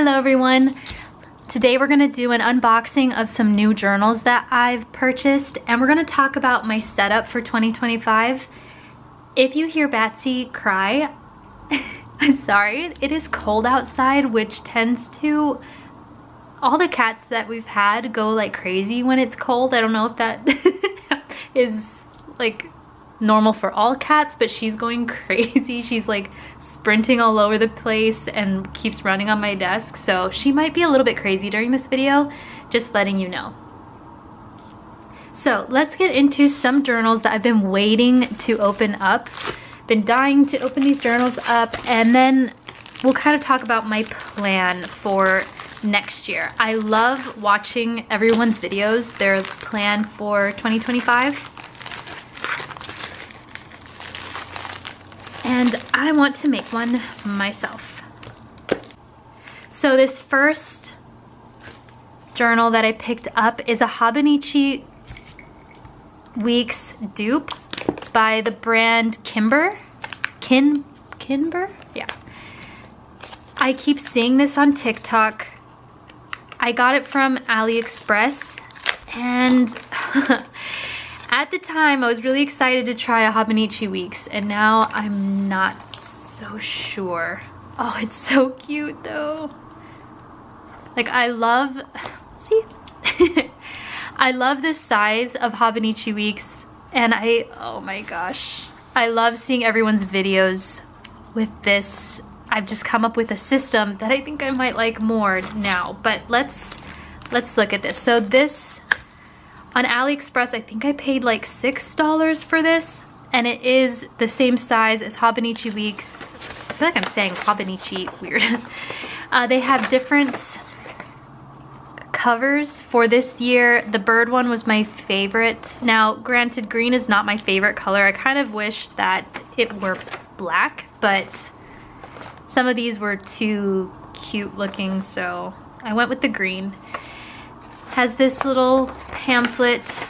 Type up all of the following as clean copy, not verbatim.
Hello everyone! Today we're going to do an unboxing of some new journals that I've purchased, and we're going to talk about my setup for 2025. If you hear Batsy cry, I'm sorry. It is cold outside, which tends to... all the cats that we've had go like crazy when it's cold. I don't know if that is like normal for all cats, but she's going crazy. She's like sprinting all over the place and keeps running on my desk, so she might be a little bit crazy during this video, just letting you know. So let's get into some journals that I've been waiting to open up. Been dying to open these journals up, and then we'll kind of talk about my plan for next year. I love watching everyone's videos, their plan for 2025. And I want to make one myself. So this first journal that I picked up is a Hobonichi Weeks dupe by the brand Kinbor. Kinbor? Yeah. I keep seeing this on TikTok. I got it from AliExpress, and at the time I was really excited to try a Hobonichi Weeks, and now I'm not so sure. Oh, it's so cute though. Like, I love, see? I love this size of Hobonichi Weeks, and oh my gosh. I love seeing everyone's videos with this. I've just come up with a system that I think I might like more now, but let's look at this. So this, on AliExpress, I think I paid like $6 for this, and it is the same size as Hobonichi Weeks. I feel like I'm saying Hobonichi weird. They have different covers for this year. The bird one was my favorite. Now, granted, green is not my favorite color. I kind of wish that it were black, but some of these were too cute looking, so I went with the green. Has this little pamphlet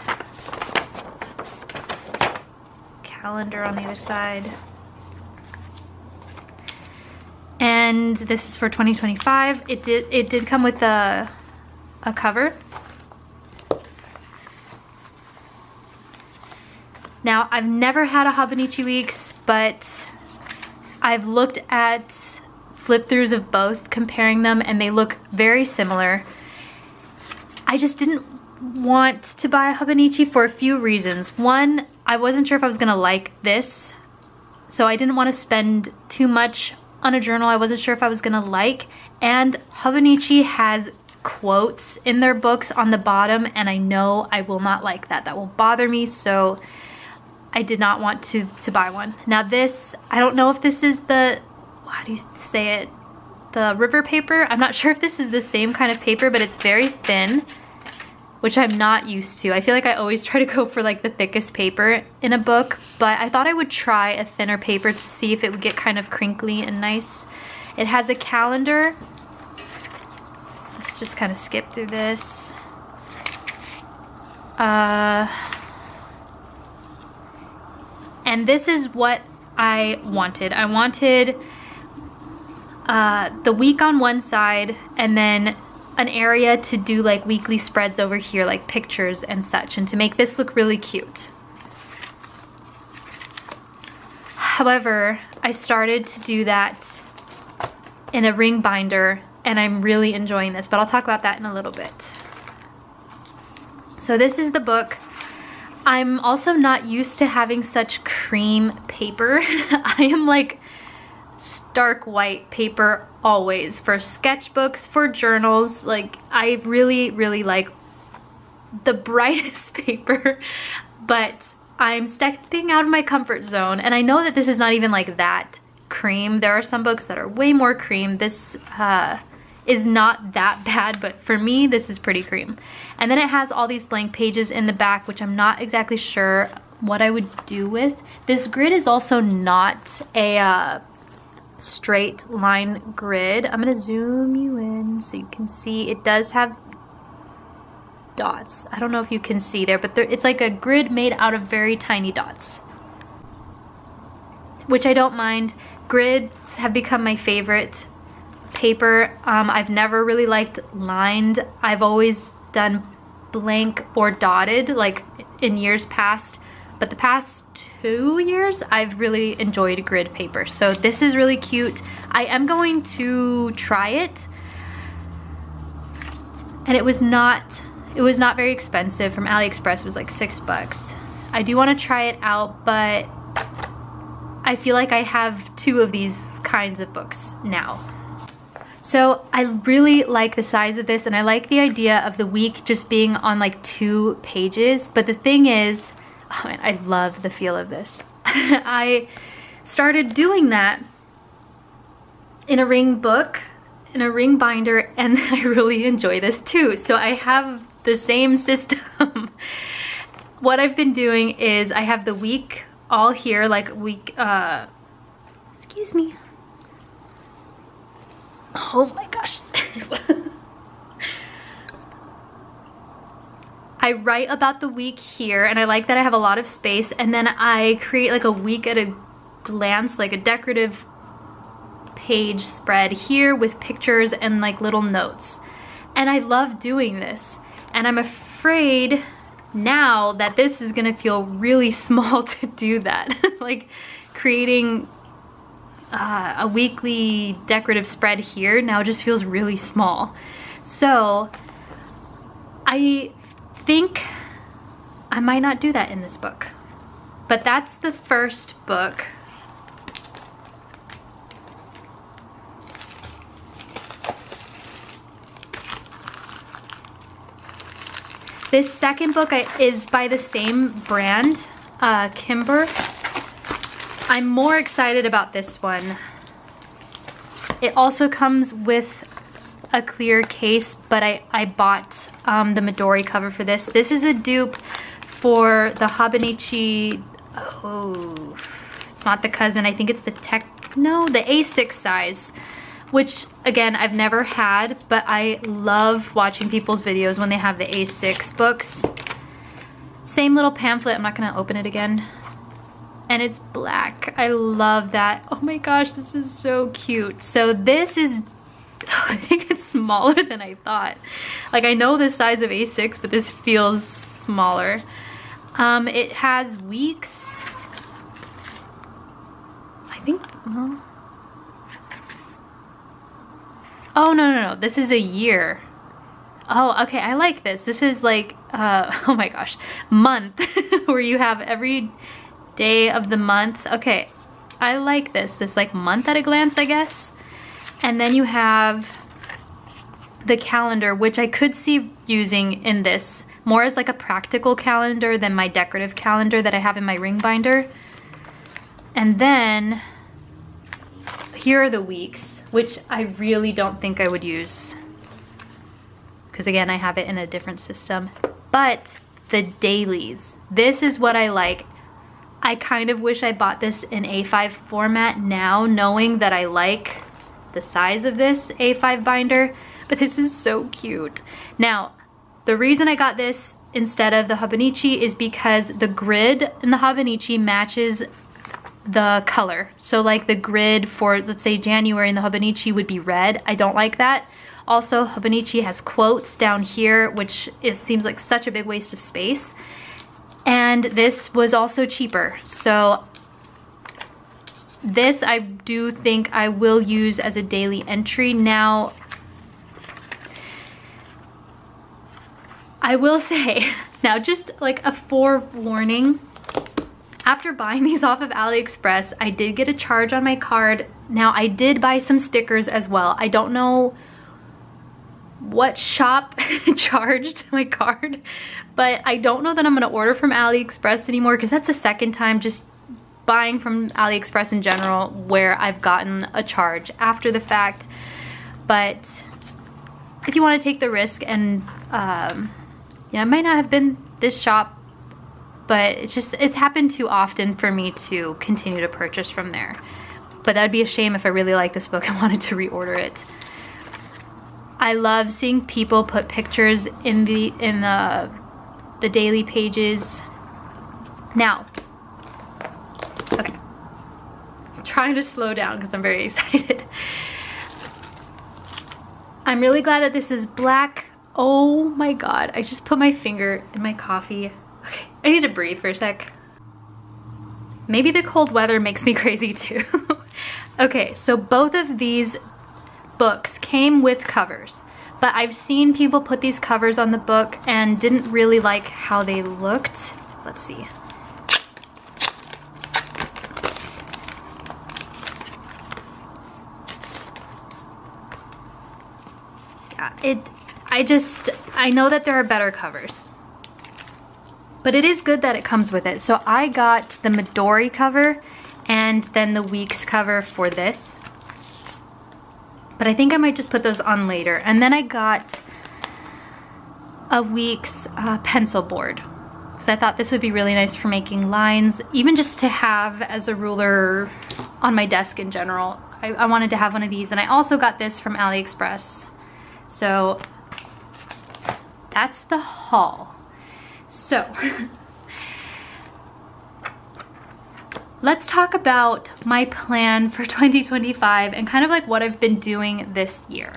calendar on the other side. And this is for 2025. It did come with a cover. Now, I've never had a Hobonichi Weeks, but I've looked at flip-throughs of both, comparing them, and they look very similar. I just didn't want to buy a Hobonichi for a few reasons. One, I wasn't sure if I was gonna like this, so I didn't want to spend too much on a journal I wasn't sure if I was gonna like, and Hobonichi has quotes in their books on the bottom, and I know I will not like that. That will bother me, so I did not want to buy one. Now this, I don't know if this is the, how do you say it? The river paper. I'm not sure if this is the same kind of paper, but it's very thin, which I'm not used to. I feel like I always try to go for like the thickest paper in a book, but I thought I would try a thinner paper to see if it would get kind of crinkly and nice. It has a calendar. Let's just kind of skip through this. And this is what I wanted. I wanted the week on one side, and then an area to do like weekly spreads over here, like pictures and such, and to make this look really cute. However, I started to do that in a ring binder, and I'm really enjoying this, but I'll talk about that in a little bit. So this is the book. I'm also not used to having such cream paper. I am like stark white paper always for sketchbooks, for journals. Like, I really, really like the brightest paper, but I'm stepping out of my comfort zone, and I know that this is not even like that cream. There are some books that are way more cream. This is not that bad, but for me, this is pretty cream. And then it has all these blank pages in the back, which I'm not exactly sure what I would do with. This grid is also not a straight line grid. I'm gonna zoom you in so you can see. It does have dots. I don't know if you can see there, but it's like a grid made out of very tiny dots, which I don't mind. Grids have become my favorite paper. I've never really liked lined. I've always done blank or dotted, like in years past. But the past 2 years, I've really enjoyed grid paper. So this is really cute. I am going to try it. And it was not very expensive. From AliExpress, it was like $6. I do want to try it out, but I feel like I have 2 of these kinds of books now. So I really like the size of this, and I like the idea of the week just being on like 2 pages. But the thing is, oh man, I love the feel of this. I started doing that in a ring book, in a ring binder, and I really enjoy this too. So I have the same system. What I've been doing is I have the week all here, like week, excuse me. Oh my gosh. I write about the week here, and I like that I have a lot of space, and then I create like a week at a glance, like a decorative page spread here with pictures and like little notes. And I love doing this. And I'm afraid now that this is gonna feel really small to do that. Like creating a weekly decorative spread here now just feels really small. So I think I might not do that in this book. But that's the first book. This second book is by the same brand, Kinbor. I'm more excited about this one. It also comes with a clear case, but I bought the Midori cover for this. This is a dupe for the hobonichi, oh, it's not the cousin, I think it's the the A6 size, which again, I've never had, but I love watching people's videos when they have the A6 books. Same little pamphlet, I'm not gonna open it again. And it's black, I love that. Oh my gosh, this is so cute. So this is, I think it's smaller than I thought. Like I know the size of A6, but this feels smaller. It has weeks. I think, well, oh no, this is a year. Oh, okay, I like this. This is like, oh my gosh, month, where you have every day of the month. Okay, I like this like month at a glance, I guess. And then you have the calendar, which I could see using in this more as like a practical calendar than my decorative calendar that I have in my ring binder. And then here are the weeks, which I really don't think I would use, because again, I have it in a different system. But the dailies, this is what I like. I kind of wish I bought this in A5 format now, knowing that I like the size of this A5 binder, but this is so cute. Now, the reason I got this instead of the hobonichi is because the grid in the hobonichi matches the color. So like the grid for, let's say, January in the hobonichi would be red. I don't like that. Also, hobonichi has quotes down here, which it seems like such a big waste of space. And this was also cheaper. So this I do think I will use as a daily entry. Now, I will say, now just like a forewarning, after buying these off of AliExpress, I did get a charge on my card. Now, I did buy some stickers as well. I don't know what shop charged my card, but I don't know that I'm gonna order from AliExpress anymore, because that's the second time just buying from AliExpress in general where I've gotten a charge after the fact. But if you want to take the risk, and yeah, it might not have been this shop, but it's happened too often for me to continue to purchase from there. But that'd be a shame if I really like this book and wanted to reorder it. I love seeing people put pictures in the daily pages. Now, okay, I'm trying to slow down because I'm very excited. I'm really glad that this is black. Oh my God, I just put my finger in my coffee. Okay, I need to breathe for a sec. Maybe the cold weather makes me crazy too. Okay, so both of these books came with covers, but I've seen people put these covers on the book and didn't really like how they looked. Let's see. I know that there are better covers, but it is good that it comes with it. So I got the Midori cover and then the Weeks cover for this, but I think I might just put those on later. And then I got a Weeks pencil board, because I thought this would be really nice for making lines, even just to have as a ruler on my desk in general. I wanted to have one of these, and I also got this from AliExpress. So that's the haul. So let's talk about my plan for 2025 and kind of like what I've been doing this year.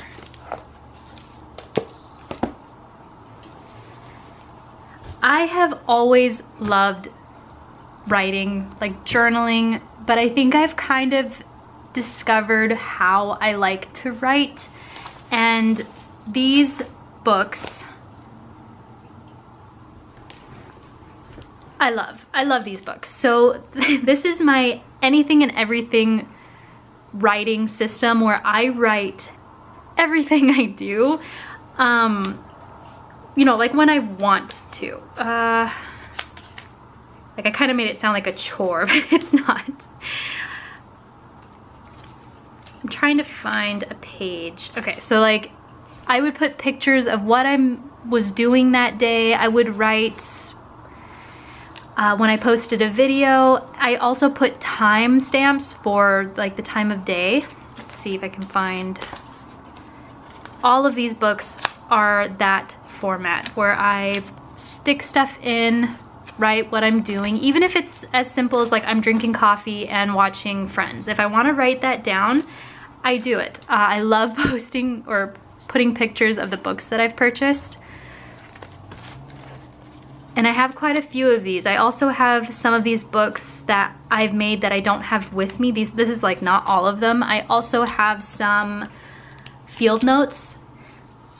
I have always loved writing, like journaling, but I think I've kind of discovered how I like to write, and these books I love these books. So this is my anything and everything writing system, where I write everything I do, you know, like when I want to. Like I kind of made it sound like a chore, but it's not. I'm trying to find a page. Okay, so like I would put pictures of what I was doing that day. I would write when I posted a video. I also put time stamps for like the time of day. Let's see if I can find. All of these books are that format where I stick stuff in, write what I'm doing, even if it's as simple as like I'm drinking coffee and watching Friends. If I want to write that down, I do it. I love posting or putting pictures of the books that I've purchased. And I have quite a few of these. I also have some of these books that I've made that I don't have with me. This is like not all of them. I also have some field notes.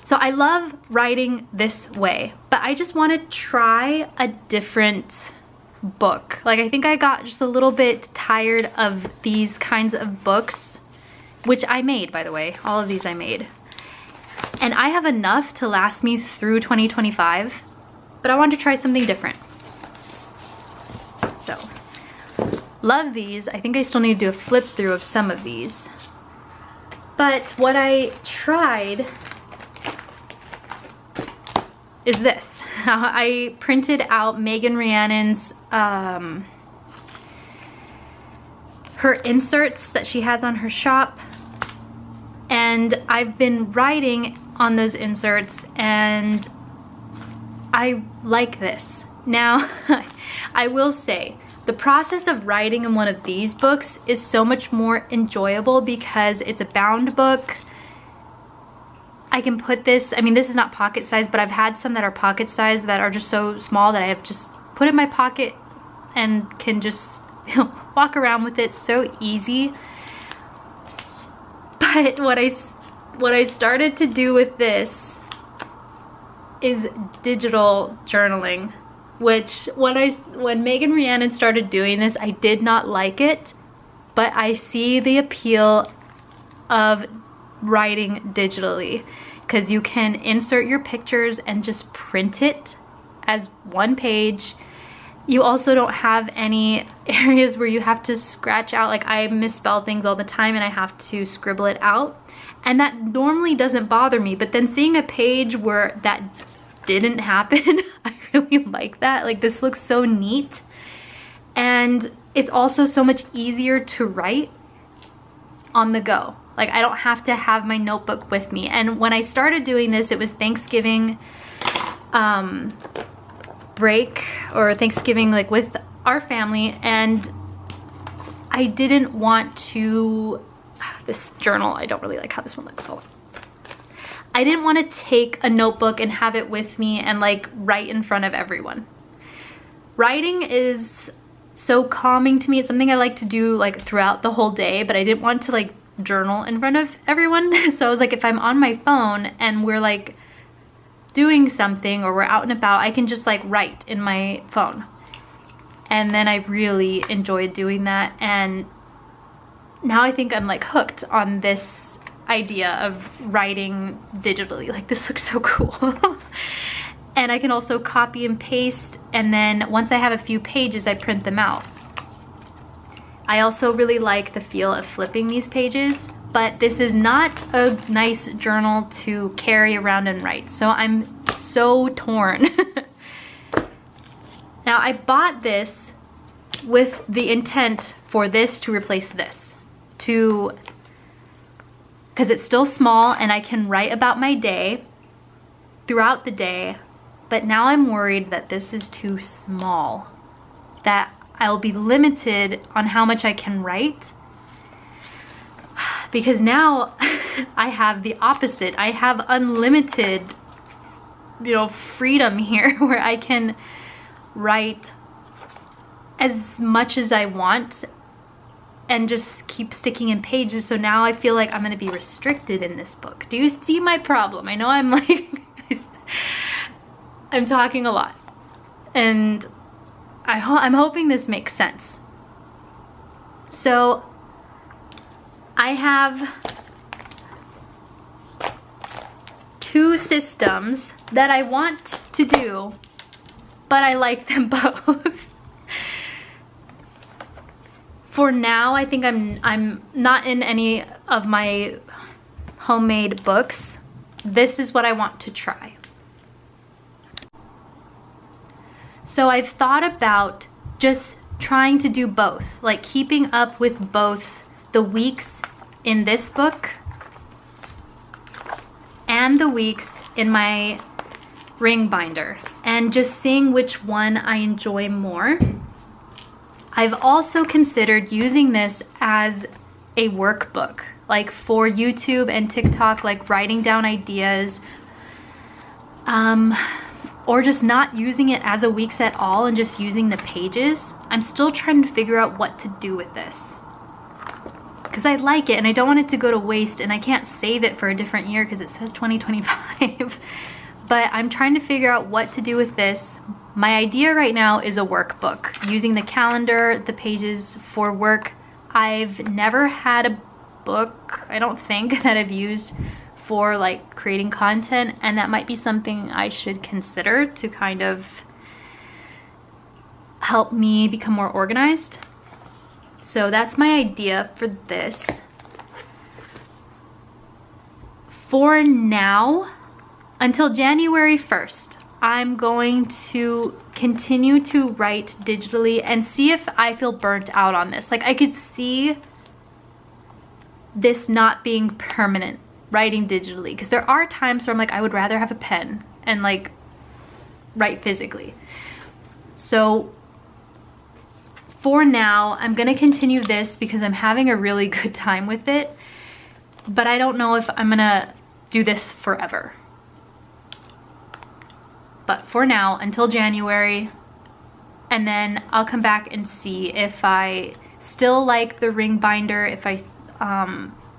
So I love writing this way, but I just want to try a different book. Like I think I got just a little bit tired of these kinds of books, which I made, by the way. All of these I made. And I have enough to last me through 2025, but I wanted to try something different. So, love these. I think I still need to do a flip through of some of these. But what I tried is this. I printed out Megan Rhiannon's her inserts that she has on her shop, and I've been writing on those inserts, and I like this. Now, I will say, the process of writing in one of these books is so much more enjoyable because it's a bound book. I can put this, I mean, this is not pocket size, but I've had some that are pocket size that are just so small that I have just put in my pocket and can just, you know, walk around with it so easy. But what I started to do with this is digital journaling, which when Megan Rhiannon started doing this, I did not like it, but I see the appeal of writing digitally, because you can insert your pictures and just print it as one page. You also don't have any areas where you have to scratch out. Like I misspell things all the time and I have to scribble it out, and that normally doesn't bother me, but then seeing a page where that didn't happen, I really like that. Like this looks so neat, and it's also so much easier to write on the go. Like I don't have to have my notebook with me. And when I started doing this, it was Thanksgiving break, or Thanksgiving like with our family, and I didn't want to, this journal, I don't really like how this one looks, so I didn't want to take a notebook and have it with me and like write in front of everyone. Writing is so calming to me. It's something I like to do like throughout the whole day, but I didn't want to like journal in front of everyone. So I was like, if I'm on my phone and we're like doing something or we're out and about, I can just like write in my phone. And then I really enjoyed doing that. And now I think I'm like hooked on this idea of writing digitally. Like, this looks so cool. And I can also copy and paste, and then once I have a few pages, I print them out. I also really like the feel of flipping these pages, but this is not a nice journal to carry around and write, so I'm so torn. Now, I bought this with the intent for this to replace this, because it's still small and I can write about my day throughout the day. But now I'm worried that this is too small, that I'll be limited on how much I can write, because now I have the opposite. I have unlimited, freedom here where I can write as much as I want and just keep sticking in pages. So now I feel like I'm going to be restricted in this book. Do you see my problem? I know I'm like... I'm talking a lot, and I'm hoping this makes sense. So I have 2 systems that I want to do, but I like them both. For now, I think I'm not in any of my homemade books. This is what I want to try. So I've thought about just trying to do both, like keeping up with both the weeks in this book and the weeks in my ring binder, and just seeing which one I enjoy more. I've also considered using this as a workbook, like for YouTube and TikTok, like writing down ideas, or just not using it as a weeks at all and just using the pages. I'm still trying to figure out what to do with this, because I like it and I don't want it to go to waste, and I can't save it for a different year because it says 2025. But I'm trying to figure out what to do with this. My idea right now is a workbook, using the calendar, the pages for work. I've never had a book, I don't think, that I've used for like creating content, and that might be something I should consider to kind of help me become more organized. So that's my idea for this. For now, until January 1st, I'm going to continue to write digitally and see if I feel burnt out on this. Like, I could see this not being permanent, writing digitally, because there are times where I'm like, I would rather have a pen and like write physically. So for now, I'm gonna continue this because I'm having a really good time with it, but I don't know if I'm gonna do this forever. But for now, until January, and then I'll come back and see if I still like the ring binder, if I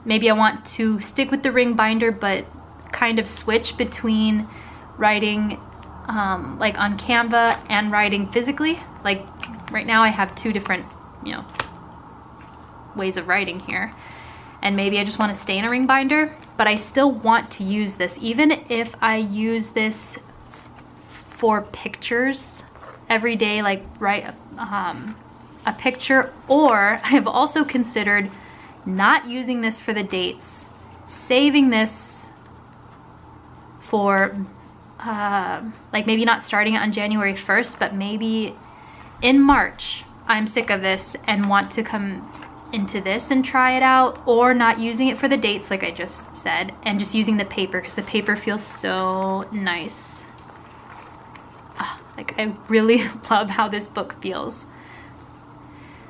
maybe I want to stick with the ring binder but kind of switch between writing like on Canva and writing physically. Like right now I have 2 different, ways of writing here, and maybe I just want to stay in a ring binder, but I still want to use this, even if I use this for pictures every day, like write a picture. Or I've also considered not using this for the dates, saving this for like maybe not starting it on January 1st, but maybe in March I'm sick of this and want to come into this and try it out, or not using it for the dates like I just said, and just using the paper, because the paper feels so nice. Like, I really love how this book feels.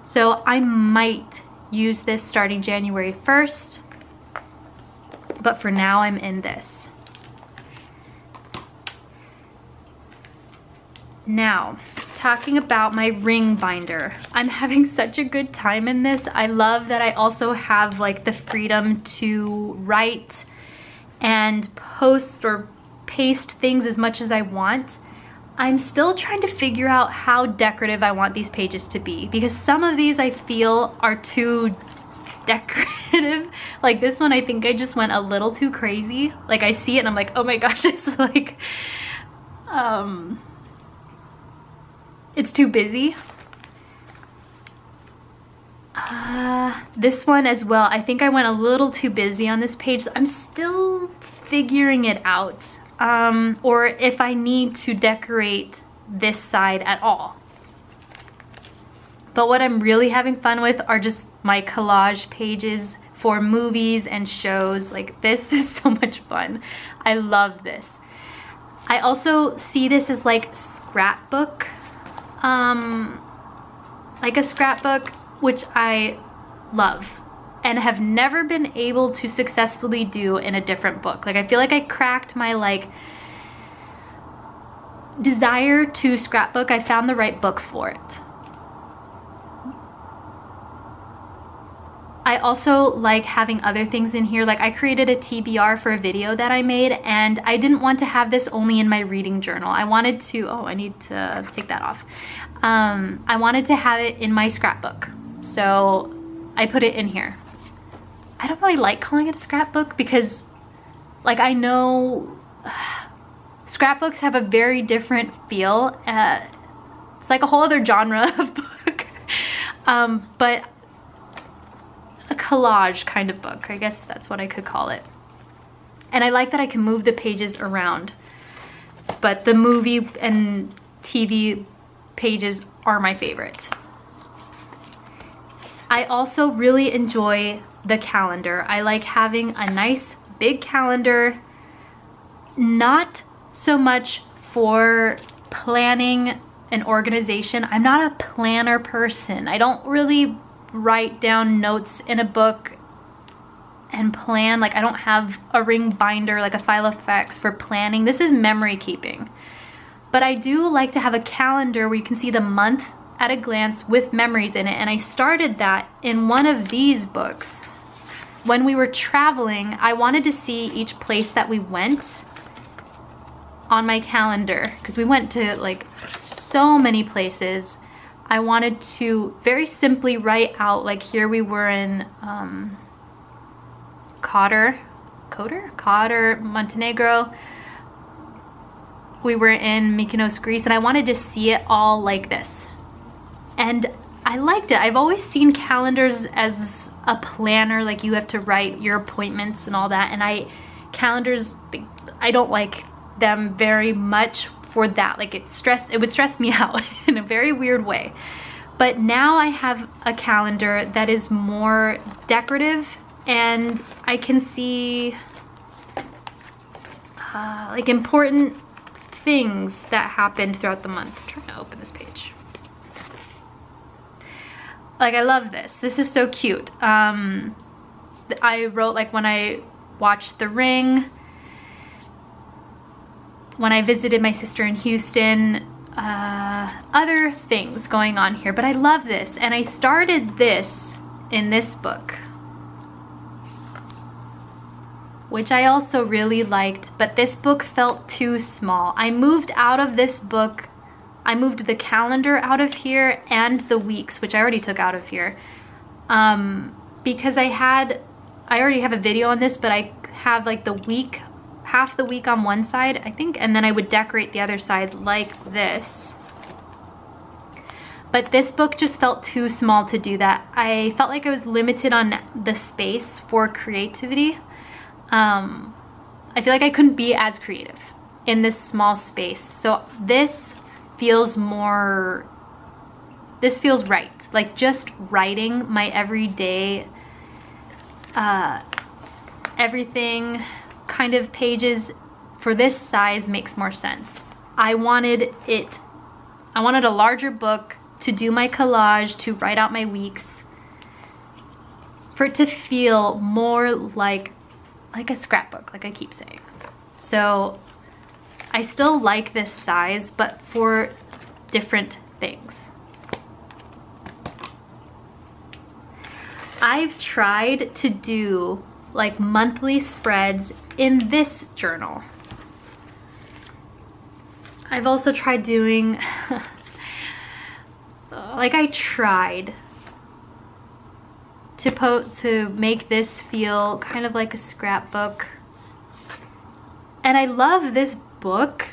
So I might use this starting January 1st, but for now I'm in this. Now, talking about my ring binder, I'm having such a good time in this. I love that I also have like the freedom to write and post or paste things as much as I want. I'm still trying to figure out how decorative I want these pages to be, because some of these I feel are too decorative. Like this one, I think I just went a little too crazy. Like I see it and I'm like, oh my gosh, it's like, it's too busy. This one as well, I think I went a little too busy on this page. So I'm still figuring it out. Or if I need to decorate this side at all. But what I'm really having fun with are just my collage pages for movies and shows. Like this is so much fun. I love this. I also see this as like scrapbook. Like a scrapbook, which I love and have never been able to successfully do in a different book. Like I feel like I cracked my like desire to scrapbook. I found the right book for it. I also like having other things in here. Like I created a TBR for a video that I made, and I didn't want to have this only in my reading journal. I wanted to, oh, I need to take that off. I wanted to have it in my scrapbook. So I put it in here. I don't really like calling it a scrapbook because like I know scrapbooks have a very different feel. It's like a whole other genre of book. But a collage kind of book, I guess that's what I could call it. And I like that I can move the pages around, but the movie and TV pages are my favorite. I also really enjoy the calendar. I like having a nice big calendar, not so much for planning and organization. I'm not a planner person. I don't really write down notes in a book and plan. Like I don't have a ring binder, like a file of facts for planning. This is memory keeping. But I do like to have a calendar where you can see the month at a glance with memories in it. And I started that in one of these books. When we were traveling, I wanted to see each place that we went on my calendar because we went to like so many places. I wanted to very simply write out, like here we were in Kotor, Montenegro. We were in Mykonos, Greece, and I wanted to see it all like this. And I liked it. I've always seen calendars as a planner, like you have to write your appointments and all that. And calendars, I don't like them very much for that. Like it would stress me out in a very weird way. But now I have a calendar that is more decorative, and I can see like important things that happened throughout the month. I'm trying to open this page. Like I love this. This is so cute. I wrote like when I watched The Ring, when I visited my sister in Houston, other things going on here. But I love this, and I started this in this book, which I also really liked, but this book felt too small. I moved out of this book. I moved the calendar out of here and the weeks, which I already took out of here, because I already have a video on this, but I have like the week, half the week on one side, I think, and then I would decorate the other side like this. But this book just felt too small to do that. I felt like I was limited on the space for creativity. I feel like I couldn't be as creative in this small space. So this feels right. Like just writing my everyday, everything kind of pages for this size makes more sense. I wanted a larger book to do my collage, to write out my weeks, for it to feel more like a scrapbook, like I keep saying. So I still like this size, but for different things. I've tried to do like monthly spreads in this journal. I've also tried doing, like I tried to make this feel kind of like a scrapbook. And I love this book,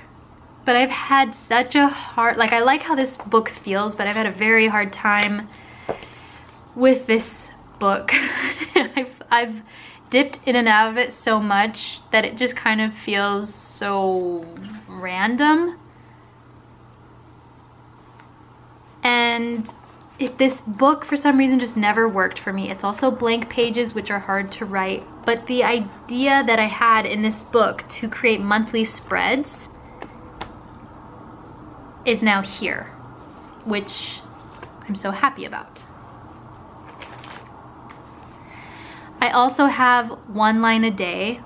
but I've had such a hard, like I like how this book feels, but I've had a very hard time with this book. I've dipped in and out of it so much that it just kind of feels so random. And this book for some reason just never worked for me. It's also blank pages, which are hard to write, but the idea that I had in this book to create monthly spreads is now here, which I'm so happy about. I also have one line a day.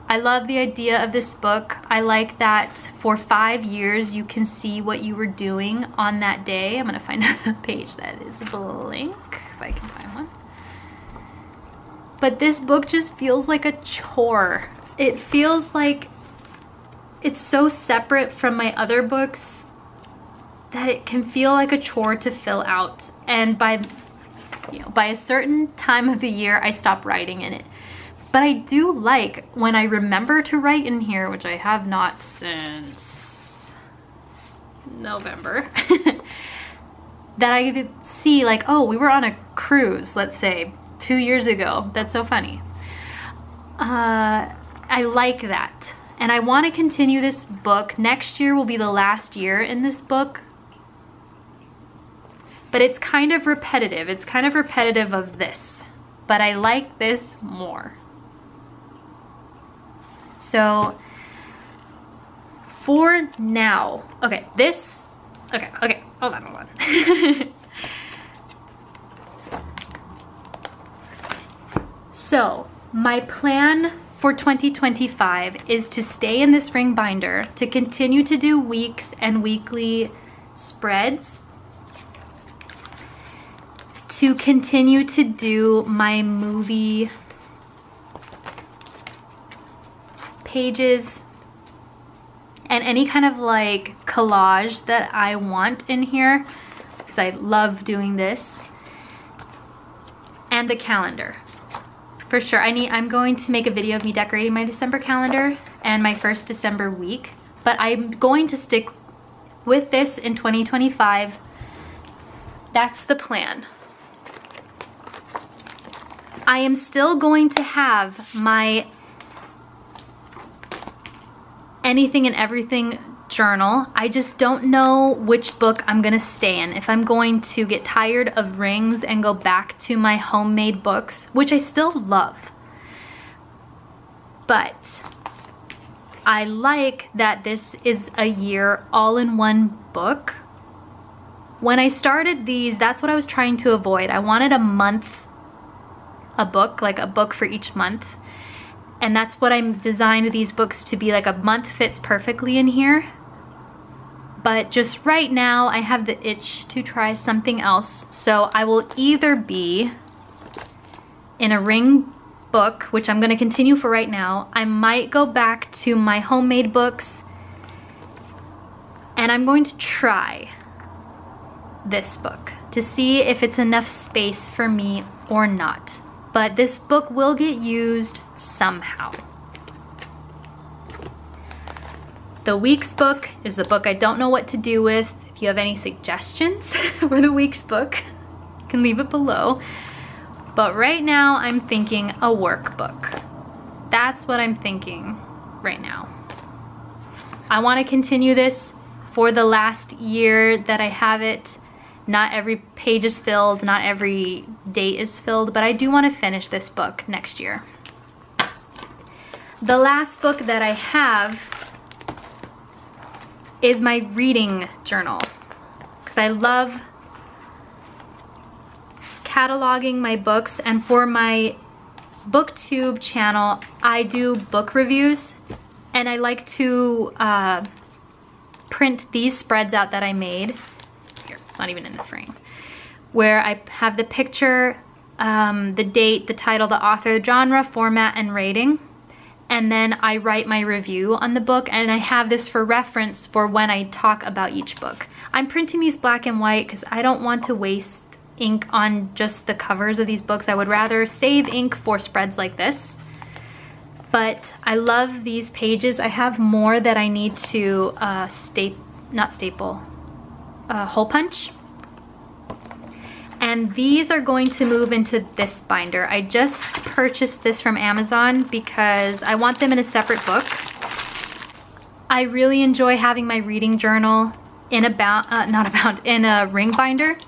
I love the idea of this book. I like that for 5 years you can see what you were doing on that day. I'm gonna find a page that is blank, if I can find one. But this book just feels like a chore. It feels like it's so separate from my other books that it can feel like a chore to fill out. And by a certain time of the year, I stop writing in it. But I do like when I remember to write in here, which I have not since November, that I could see like, oh, we were on a cruise, let's say, 2 years ago. That's so funny. I like that. And I want to continue this book. Next year will be the last year in this book. But it's kind of repetitive. It's kind of repetitive of this. But I like this more. So for now, okay, hold on. So my plan for 2025 is to stay in this ring binder, to continue to do weeks and weekly spreads, to continue to do my movie pages and any kind of like collage that I want in here, because I love doing this, and the calendar. For sure, I'm going to make a video of me decorating my December calendar and my first December week, but I'm going to stick with this in 2025. That's the plan. I am still going to have my anything and everything journal. I just don't know which book I'm gonna stay in. If I'm going to get tired of rings and go back to my homemade books, which I still love. But I like that this is a year all-in-one book. When I started these, that's what I was trying to avoid. I wanted a month, a book, like a book for each month. And that's what I designed these books to be. Like a month fits perfectly in here. But just right now, I have the itch to try something else. So I will either be in a ring book, which I'm gonna continue for right now. I might go back to my homemade books. And I'm going to try this book to see if it's enough space for me or not. But this book will get used somehow. The week's book is the book I don't know what to do with. If you have any suggestions for the week's book, you can leave it below. But right now I'm thinking a workbook. That's what I'm thinking right now. I want to continue this for the last year that I have it. Not every page is filled, not every date is filled, but I do want to finish this book next year. The last book that I have is my reading journal, because I love cataloging my books, and for my BookTube channel, I do book reviews, and I like to print these spreads out that I made. Here, it's not even in the frame. Where I have the picture, the date, the title, the author, genre, format, and rating. And then I write my review on the book, and I have this for reference for when I talk about each book. I'm printing these black and white because I don't want to waste ink on just the covers of these books. I would rather save ink for spreads like this. But I love these pages. I have more that I need to hole punch. And these are going to move into this binder. I just purchased this from Amazon because I want them in a separate book. I really enjoy having my reading journal in a ring binder,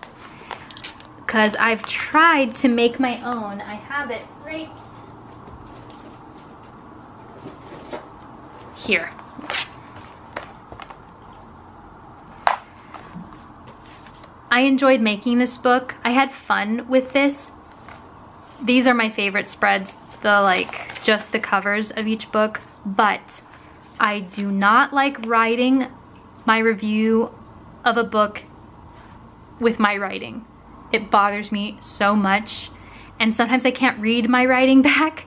because I've tried to make my own. I have it right here. I enjoyed making this book. I had fun with this. These are my favorite spreads, just the covers of each book, but I do not like writing my review of a book with my writing. It bothers me so much, and sometimes I can't read my writing back.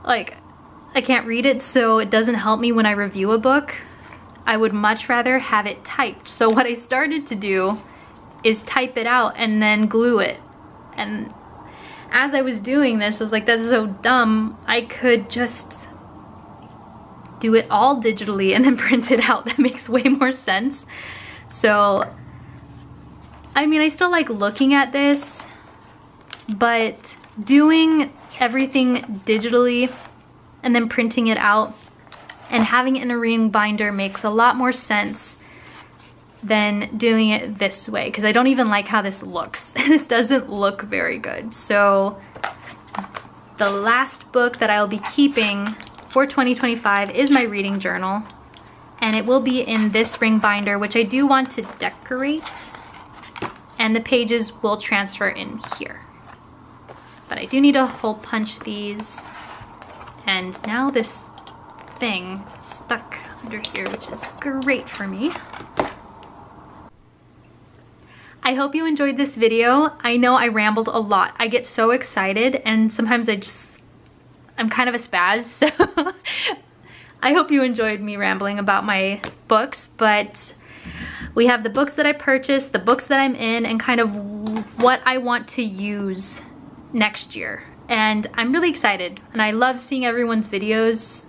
I can't read it, so it doesn't help me when I review a book. I would much rather have it typed. So what I started to do is type it out and then glue it. And as I was doing this, I was like, this is so dumb. I could just do it all digitally and then print it out. That makes way more sense. So, I mean, I still like looking at this, but doing everything digitally and then printing it out and having it in a ring binder makes a lot more sense than doing it this way, because I don't even like how this looks. This doesn't look very good. So the last book that I'll be keeping for 2025 is my reading journal, and it will be in this ring binder, which I do want to decorate, and the pages will transfer in here. But I do need to hole punch these, and now this thing is stuck under here, which is great for me. I hope you enjoyed this video. I know I rambled a lot. I get so excited, and sometimes I'm kind of a spaz, so I hope you enjoyed me rambling about my books. But we have the books that I purchased, the books that I'm in, and kind of what I want to use next year. And I'm really excited, and I love seeing everyone's videos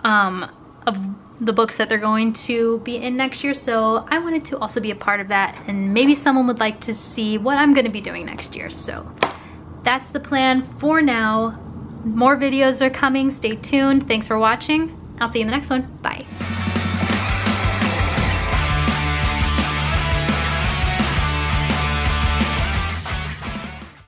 of the books that they're going to be in next year, so I wanted to also be a part of that, and maybe someone would like to see what I'm going to be doing next year. So that's the plan for now. More videos are coming. Stay tuned. Thanks for watching. I'll see you in the next one. Bye.